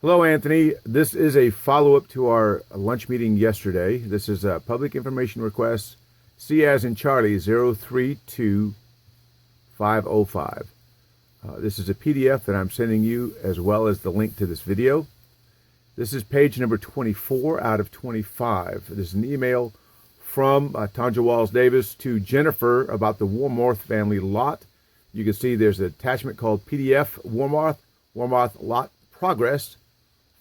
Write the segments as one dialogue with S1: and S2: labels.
S1: Hello, Anthony. This is a follow-up to our lunch meeting yesterday. This is a public information request, C as in Charlie 032505. This is a PDF that I'm sending you as well as the link to this video. This is page number 24 out of 25. This is an email from Tanja Walls Davis to Jennifer about the Warmoth family lot. You can see there's an attachment called PDF Warmoth lot progress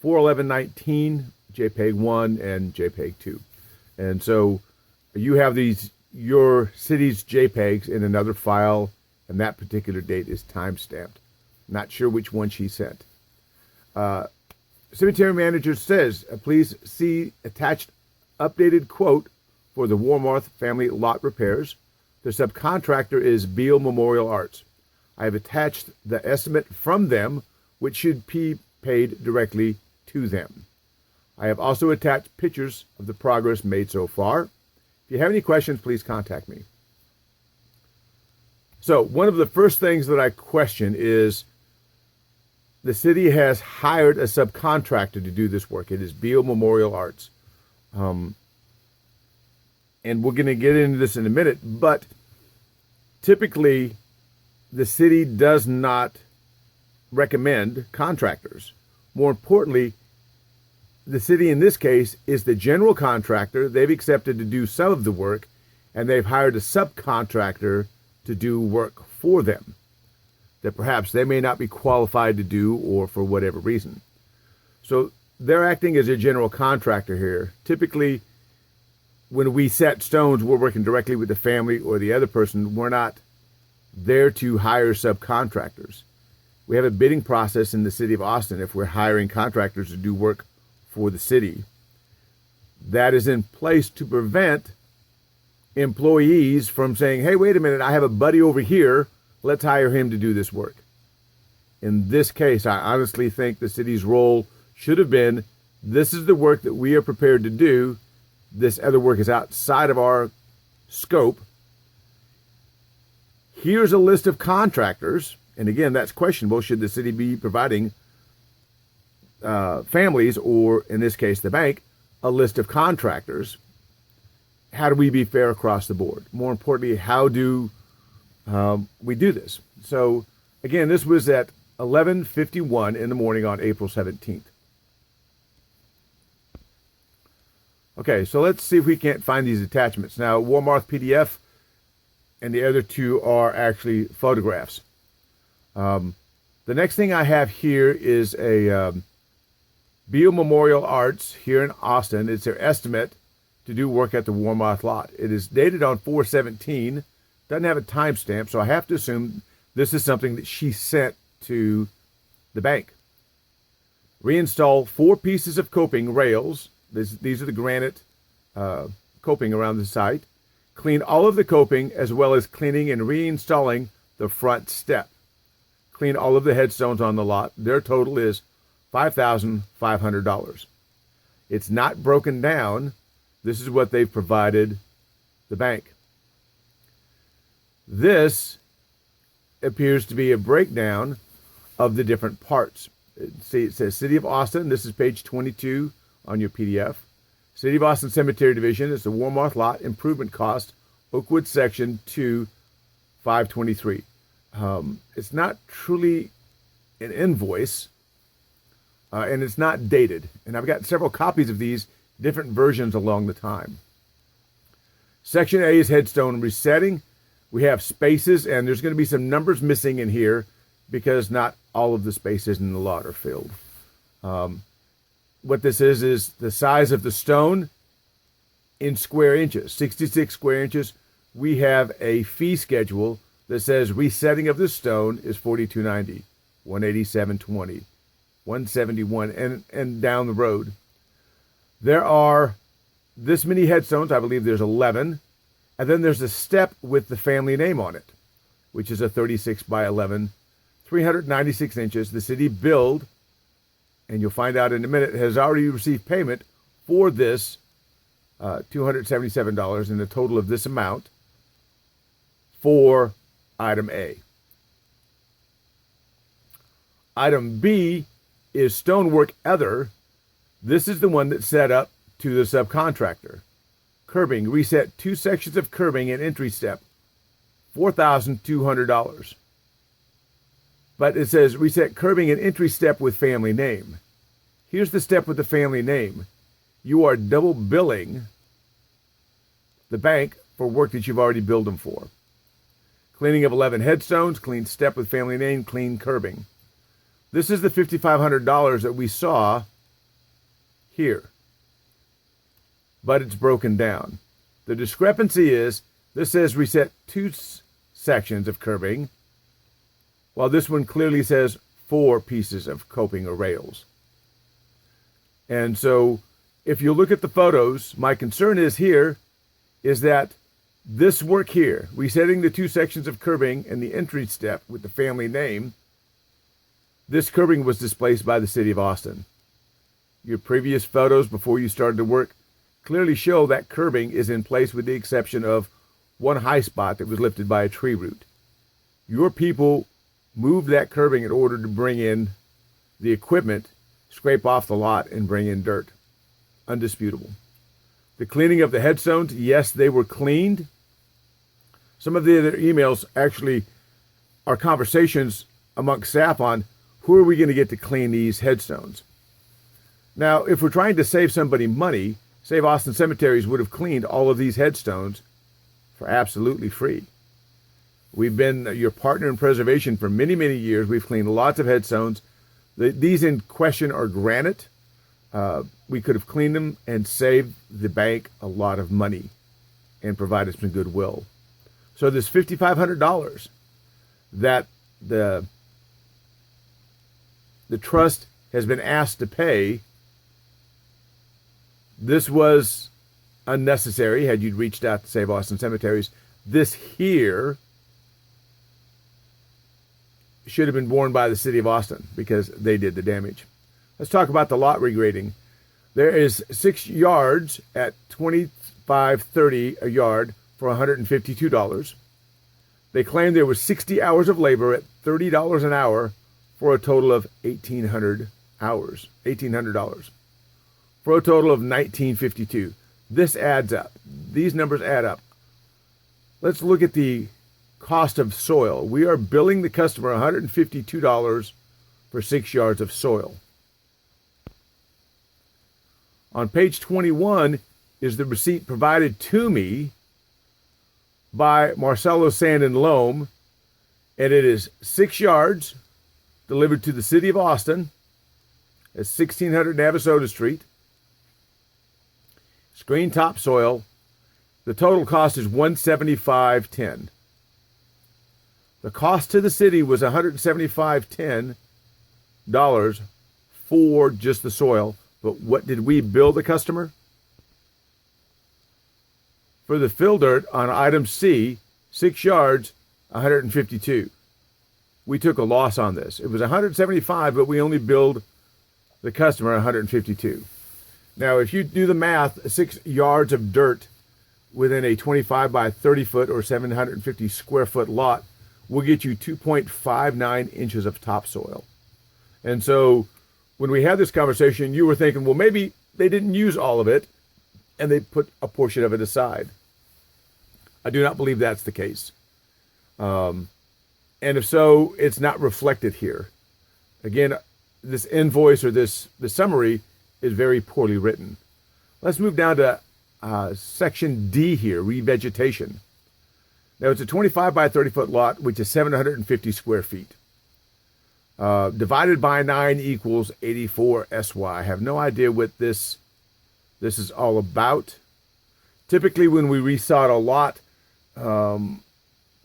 S1: 41119 JPEG 1 and JPEG 2. And so you have your city's JPEGs in another file, and that particular date is time-stamped. Not sure which one she sent. Cemetery manager says, please see attached updated quote for the Warmoth family lot repairs. The subcontractor is Beale Memorial Arts. I have attached the estimate from them, which should be paid directly to them. I have also attached pictures of the progress made so far. If you have any questions, please contact me. So one of the first things that I question is the city has hired a subcontractor to do this work. It is Beale Memorial Arts. And we're going to get into this in a minute, but typically the city does not recommend contractors. More importantly, the city in this case is the general contractor. They've accepted to do some of the work, and they've hired a subcontractor to do work for them that perhaps they may not be qualified to do, or for whatever reason. So they're acting as a general contractor here. Typically, when we set stones, we're working directly with the family or the other person. We're not there to hire subcontractors. We have a bidding process in the city of Austin if we're hiring contractors to do work for the city. That is in place to prevent employees from saying, hey, wait a minute, I have a buddy over here. Let's hire him to do this work. In this case, I honestly think the city's role should have been, this is the work that we are prepared to do. This other work is outside of our scope. Here's a list of contractors. And again, that's questionable. Should the city be providing families, or in this case, the bank, a list of contractors? How do we be fair across the board? More importantly, how do we do this? So again, this was at 11:51 in the morning on April 17th. Okay, so let's see if we can't find these attachments. Now, Warmoth PDF and the other two are actually photographs. The next thing I have here is a Beale Memorial Arts here in Austin. It's their estimate to do work at the Warmoth lot. It is dated on 4/17. Doesn't have a timestamp, so I have to assume this is something that she sent to the bank. Reinstall 4 pieces of coping rails. These are the granite coping around the site. Clean all of the coping, as well as cleaning and reinstalling the front step. Clean all of the headstones on the lot. Their total is $5,500. It's not broken down. This is what they've provided the bank. This appears to be a breakdown of the different parts. See, it says City of Austin. This is page 22 on your PDF. City of Austin Cemetery Division is the Warmoth lot improvement cost, Oakwood Section 2, 523. It's not truly an invoice, and it's not dated. And I've got several copies of these, different versions along the time. Section A is headstone resetting. We have spaces, and there's going to be some numbers missing in here because not all of the spaces in the lot are filled. What this is the size of the stone in square inches, 66 square inches. We have a fee schedule that says resetting of the stone is $42.90, $187.20, $171, and down the road. There are this many headstones. I believe there's 11. And then there's a step with the family name on it, which is a 36 by 11, 396 inches. The city billed, and you'll find out in a minute, has already received payment for this $277, and the total of this amount for item A. Item B is stonework other. This is the one that's set up to the subcontractor. Curbing, reset 2 sections of curbing and entry step, $4,200. But it says reset curbing and entry step with family name. Here's the step with the family name. You are double billing the bank for work that you've already billed them for. Cleaning of 11 headstones, clean step with family name, clean curbing. This is the $5,500 that we saw here, but it's broken down. The discrepancy is this says reset 2 sections of curbing, while this one clearly says 4 pieces of coping or rails. And so if you look at the photos, my concern is here is that this work here, resetting the 2 sections of curbing and the entry step with the family name, this curbing was displaced by the city of Austin. Your previous photos before you started to work clearly show that curbing is in place with the exception of one high spot that was lifted by a tree root. Your people moved that curbing in order to bring in the equipment, scrape off the lot, and bring in dirt. Undisputable. The cleaning of the headstones, yes, they were cleaned. Some of the other emails actually are conversations amongst staff on who are we going to get to clean these headstones. Now, if we're trying to save somebody money, Save Austin Cemeteries would have cleaned all of these headstones for absolutely free. We've been your partner in preservation for many, many years. We've cleaned lots of headstones. These in question are granite. We could have cleaned them and saved the bank a lot of money and provided some goodwill. So this $5,500 that the trust has been asked to pay, this was unnecessary had you reached out to Save Austin Cemeteries. This here should have been borne by the city of Austin because they did the damage. Let's talk about the lot regrading. There is 6 yards at $25.30 a yard for $152. They claim there was 60 hours of labor at $30 an hour for a total of $1,800 for a total of $1,952. This adds up. These numbers add up. Let's look at the cost of soil. We are billing the customer $152 for 6 yards of soil. On page 21 is the receipt provided to me by Marcelo Sand and Loam, and it is 6 yards delivered to the city of Austin at 1600 Navasota Street. Screen topsoil. The total cost is $175.10. The cost to the city was $175.10 for just the soil. But what did we bill the customer? For the fill dirt on item C, 6 yards, $152. We took a loss on this. It was $175, but we only billed the customer $152. Now, if you do the math, 6 yards of dirt within a 25 by 30 foot or 750 square foot lot will get you 2.59 inches of topsoil. And so when we had this conversation, you were thinking, well, maybe they didn't use all of it and they put a portion of it aside. I do not believe that's the case. And if so, it's not reflected here. Again, this invoice or the summary is very poorly written. Let's move down to section D here, revegetation. Now, it's a 25 by 30 foot lot, which is 750 square feet. Divided by 9 equals 84 SY. I have no idea what this is all about. Typically, when we resod a lot,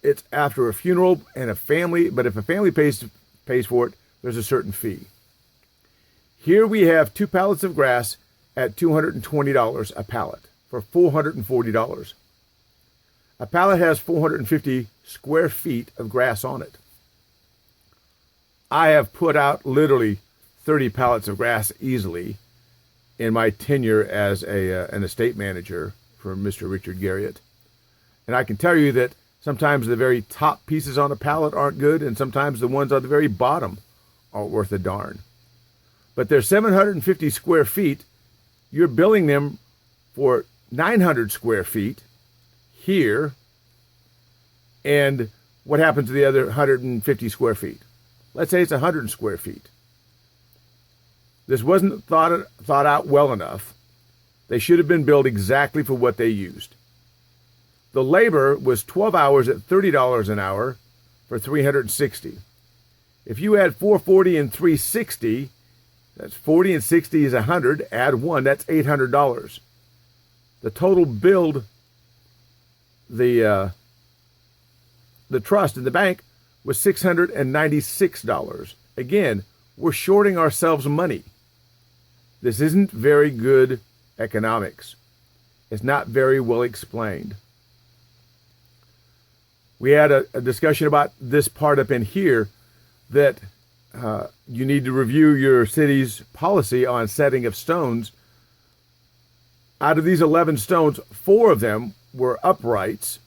S1: it's after a funeral and a family, but if a family pays for it, there's a certain fee. Here we have 2 pallets of grass at $220 a pallet for $440. A pallet has 450 square feet of grass on it. I have put out literally 30 pallets of grass easily in my tenure as an estate manager for Mr. Richard Garriott. And I can tell you that sometimes the very top pieces on a pallet aren't good, and sometimes the ones on the very bottom aren't worth a darn. but they're 750 square feet. You're billing them for 900 square feet here. And what happens to the other 150 square feet? Let's say it's 100 square feet. This wasn't thought out well enough. They should have been billed exactly for what they used. The labor was 12 hours at $30 an hour for 360. If you add 440 and 360, that's 40 and 60 is 100. Add 1, that's $800. The total billed the trust in the bank was $696. Again, we're shorting ourselves money. This isn't very good economics. It's not very well explained. We had a discussion about this part up in here, that you need to review your city's policy on setting of stones. Out of these 11 stones, 4 of them were uprights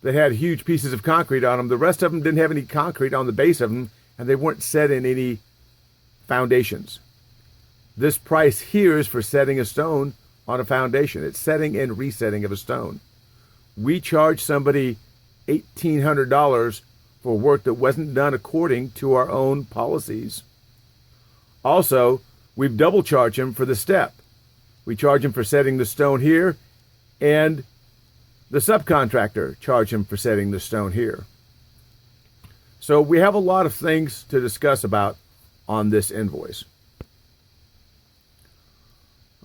S1: that had huge pieces of concrete on them. The rest of them didn't have any concrete on the base of them, and they weren't set in any foundations. This price here is for setting a stone on a foundation. It's setting and resetting of a stone. We charge somebody $1,800 for work that wasn't done according to our own policies. Also, we've double charged him for the step. We charge him for setting the stone here, and the subcontractor charged him for setting the stone here. So we have a lot of things to discuss about on this invoice.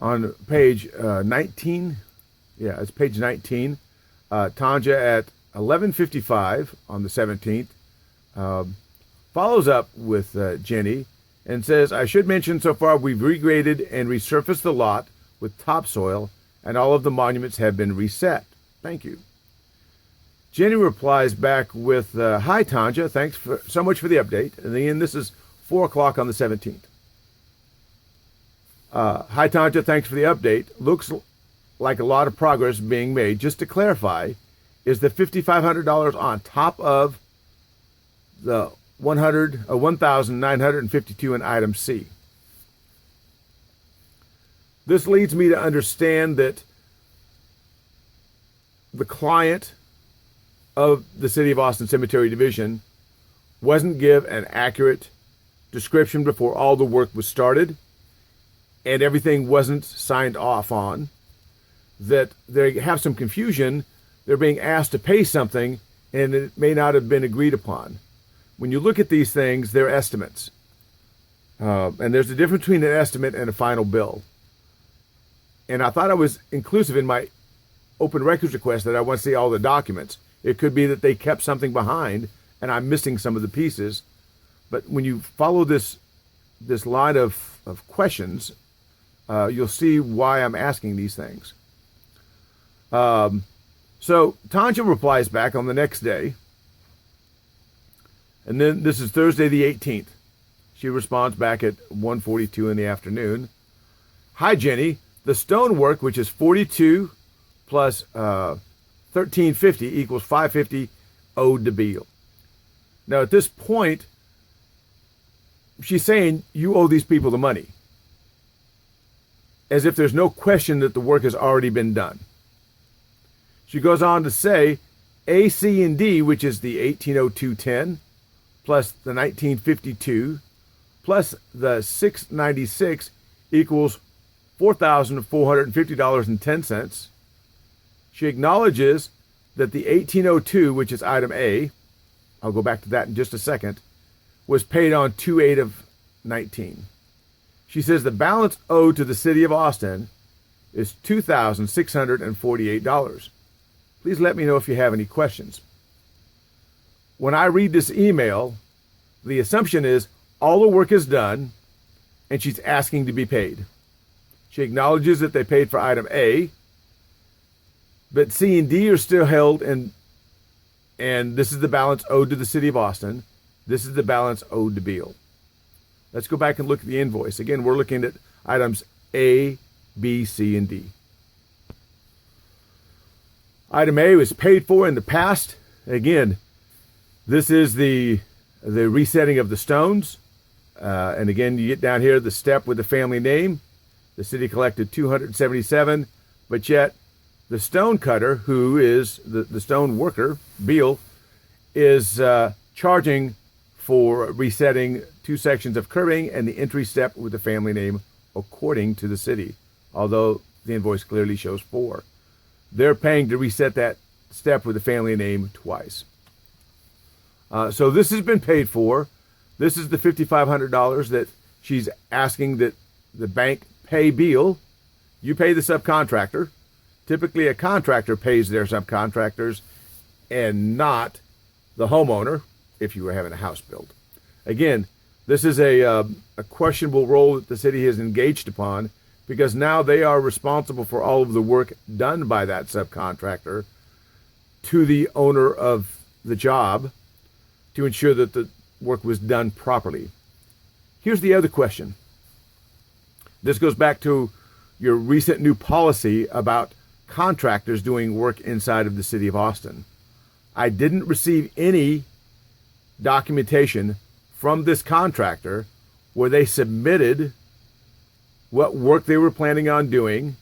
S1: On page 19, it's page 19, Tanja at 11:55 on the 17th follows up with Jenny and says, I should mention so far we've regraded and resurfaced the lot with topsoil, and all of the monuments have been reset. Thank you. Jenny replies back with, hi Tanja, thanks so much for the update. And again, this is 4 o'clock on the 17th. Hi Tanja, thanks for the update. Looks like a lot of progress being made. Just to clarify, is the $5,500 on top of the $1,952 in item C? This leads me to understand that the client of the City of Austin Cemetery Division wasn't given an accurate description before all the work was started, and everything wasn't signed off on, that they have some confusion. They're being asked to pay something, and it may not have been agreed upon. When you look at these things, they're estimates. And there's a difference between an estimate and a final bill. And I thought I was inclusive in my open records request that I want to see all the documents. It could be that they kept something behind, and I'm missing some of the pieces. But when you follow this line of questions, you'll see why I'm asking these things. So Tanja replies back on the next day, and then this is Thursday the 18th. She responds back at 1:42 in the afternoon. Hi Jenny, the stonework, which is 42 plus 1350 equals 550 owed to Beal. Now at this point, she's saying you owe these people the money, as if there's no question that the work has already been done. She goes on to say A, C, and D, which is the 1802.10 plus the 1952 plus the 696 equals $4,450.10. She acknowledges that the 1802, which is item A, I'll go back to that in just a second, was paid on 2/8/19. She says the balance owed to the City of Austin is $2,648. Please let me know if you have any questions. When I read this email, the assumption is all the work is done and she's asking to be paid. She acknowledges that they paid for item A, but C and D are still held, and this is the balance owed to the City of Austin. This is the balance owed to Beal. Let's go back and look at the invoice. Again, we're looking at items A, B, C, and D. Item A was paid for in the past. Again, this is the resetting of the stones. And again, you get down here, the step with the family name. The city collected $277, but yet the stone cutter, who is the stone worker, Beal, is charging for resetting 2 sections of curbing and the entry step with the family name according to the city, although the invoice clearly shows 4. They're paying to reset that step with the family name twice. So this has been paid for. This is the $5,500 that she's asking that the bank pay Beal. You pay the subcontractor. Typically, a contractor pays their subcontractors and not the homeowner if you were having a house built. Again, this is a questionable role that the city has engaged upon, because now they are responsible for all of the work done by that subcontractor to the owner of the job to ensure that the work was done properly. Here's the other question. This goes back to your recent new policy about contractors doing work inside of the city of Austin. I didn't receive any documentation from this contractor where they submitted what work they were planning on doing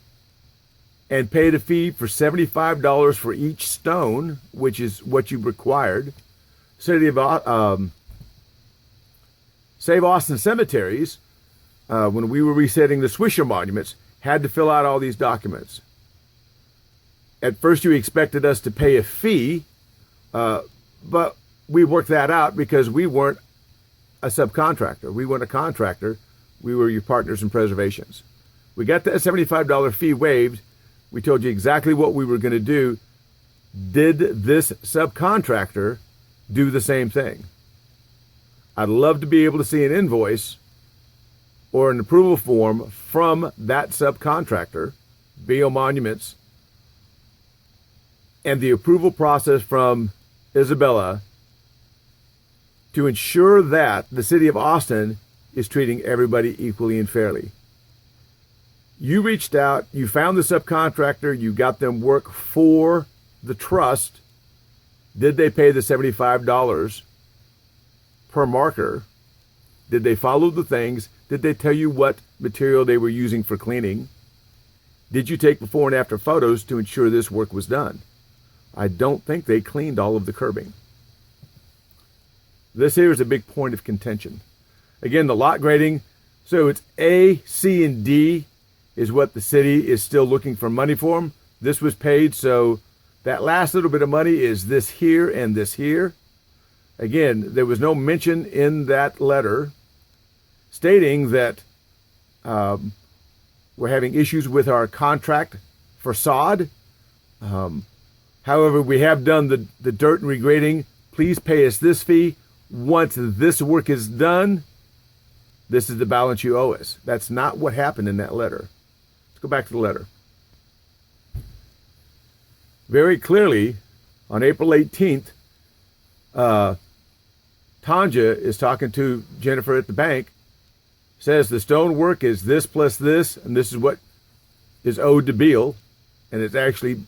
S1: and paid a fee for $75 for each stone, which is what you required. City of Save Austin Cemeteries, when we were resetting the Swisher monuments, had to fill out all these documents. At first, you expected us to pay a fee, but we worked that out because we weren't a subcontractor. We weren't a contractor. We were your partners in preservations. We got that $75 fee waived. We told you exactly what we were going to do. Did this subcontractor do the same thing? I'd love to be able to see an invoice or an approval form from that subcontractor, Beal Monuments, and the approval process from Isabella to ensure that the city of Austin is treating everybody equally and fairly. You reached out, you found the subcontractor, you got them work for the trust. Did they pay the $75 per marker? Did they follow the things? Did they tell you what material they were using for cleaning? Did you take before and after photos to ensure this work was done? I don't think they cleaned all of the curbing. This here is a big point of contention. Again, the lot grading, so it's A, C, and D is what the city is still looking for money for. This was paid, so that last little bit of money is this here and this here. Again, there was no mention in that letter stating that we're having issues with our contract for sod. However, we have done the dirt and regrading. Please pay us this fee. Once this work is done, this is the balance you owe us. That's not what happened in that letter. Let's go back to the letter. Very clearly, on April 18th, Tanja is talking to Jennifer at the bank, says the stone work is this plus this, and this is what is owed to Beal, and it's actually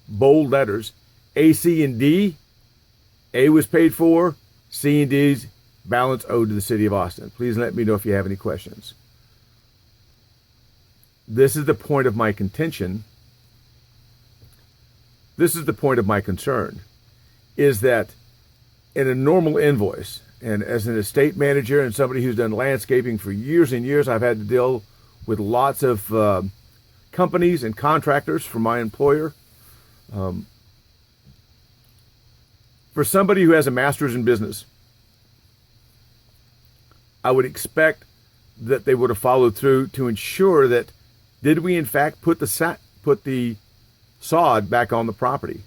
S1: bold letters. A, C, and D. A was paid for. C and D's balance owed to the city of Austin. Please let me know if you have any questions. This is the point of my contention. This is the point of my concern, is that in a normal invoice, and as an estate manager and somebody who's done landscaping for years and years, I've had to deal with lots of companies and contractors for my employer. For somebody who has a master's in business, I would expect that they would have followed through to ensure that, did we in fact put the sod back on the property?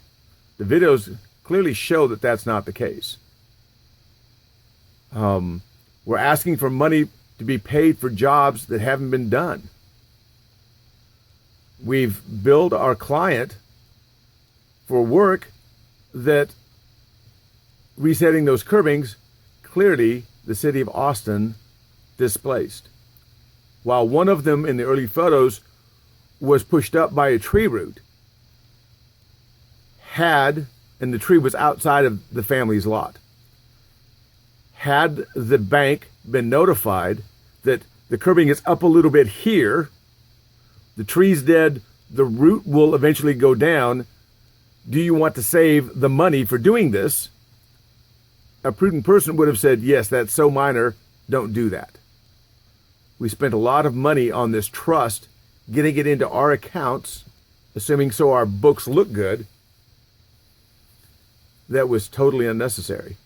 S1: The videos clearly show that that's not the case. We're asking for money to be paid for jobs that haven't been done. We've billed our client for work that, resetting those curbings, clearly the city of Austin displaced. While one of them in the early photos was pushed up by a tree root, and the tree was outside of the family's lot. Had the bank been notified that the curbing is up a little bit here, the tree's dead, the root will eventually go down, do you want to save the money for doing this? A prudent person would have said, yes, that's so minor, don't do that. We spent a lot of money on this trust, getting it into our accounts, assuming so our books look good. That was totally unnecessary.